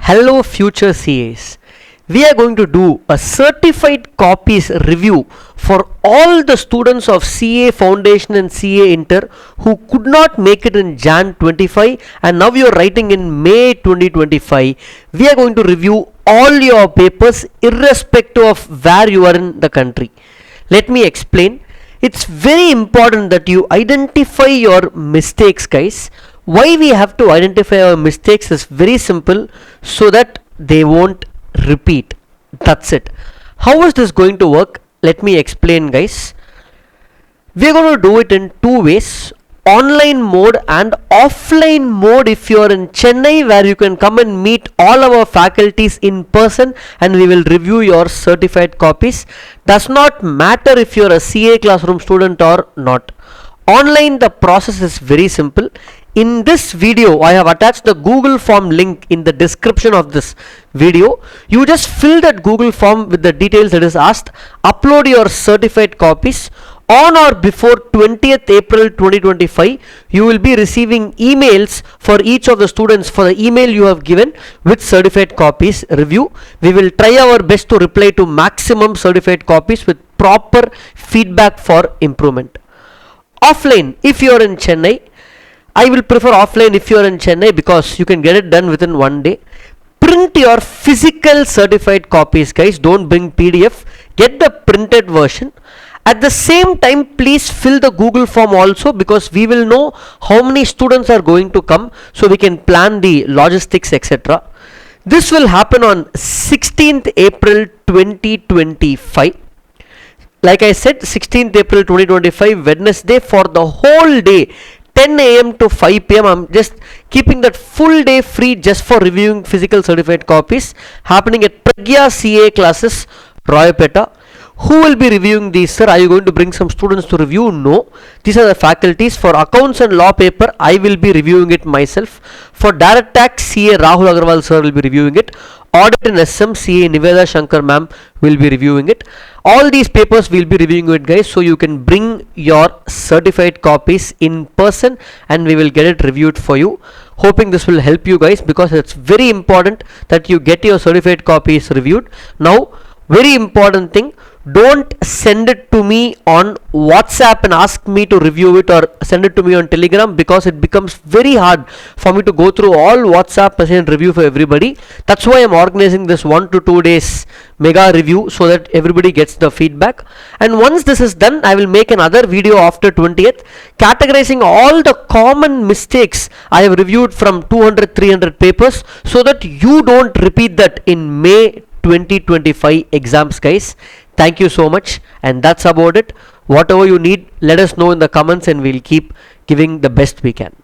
Hello future CAs. We are going to do a certified copies review for all the students of CA Foundation and CA Inter who could not make it in Jan 25 and now you are writing in May 2025. We are going to review all your papers irrespective of where you are in the country. Let me explain. It's very important that you identify your mistakes, guys. Why we have to identify our mistakes is very simple, so that they won't repeat. That's it. How is this going to work? Let me explain, guys. We're going to do it in two ways: online mode and offline mode. If you're in Chennai, where you can come and meet all our faculties in person and we will review your certified copies. Does not matter if you're a CA classroom student or not. Online, the process is very simple. In this video, I have attached the Google form link in the description of this video. You just fill that Google form with the details that is asked, upload your certified copies. On or before 20th April 2025, you will be receiving emails for each of the students for the email you have given with certified copies review. We will try our best to reply to maximum certified copies with proper feedback for improvement. Offline, if you are in Chennai, I will prefer offline if you are in Chennai because you can get it done within one day. Print your physical certified copies, guys. Don't bring PDF. Get the printed version. At the same time, please fill the Google form also, because we will know how many students are going to come, so we can plan the logistics, etc. This will happen on 16th April 2025. Like I said, 16th April 2025, Wednesday, for the whole day, 10 a.m. to 5 p.m. I'm just keeping that full day free just for reviewing physical certified copies, happening at Pragya CA classes, Royapeta. Who will be reviewing these, sir? Are you going to bring some students to review? No. These are the faculties. For accounts and law paper, I will be reviewing it myself. For direct tax, CA Rahul Agarwal sir will be reviewing it. Audit and SM, CA Niveda Shankar ma'am will be reviewing it. All these papers will be reviewing it, guys, so you can bring your certified copies in person and we will get it reviewed for you. Hoping this will help you guys, because it's very important that you get your certified copies reviewed. Now, very important thing, don't send it to me on WhatsApp and ask me to review it, or send it to me on Telegram, because it becomes very hard for me to go through all WhatsApp message and review for everybody. That's why I'm organizing this 1 to 2 days mega review, so that everybody gets the feedback. And once this is done, I will make another video after 20th categorizing all the common mistakes I have reviewed from 200-300 papers, so that you don't repeat that in May 2025 exams, guys. Thank you so much, and that's about it. Whatever you need, let us know in the comments and we'll keep giving the best we can.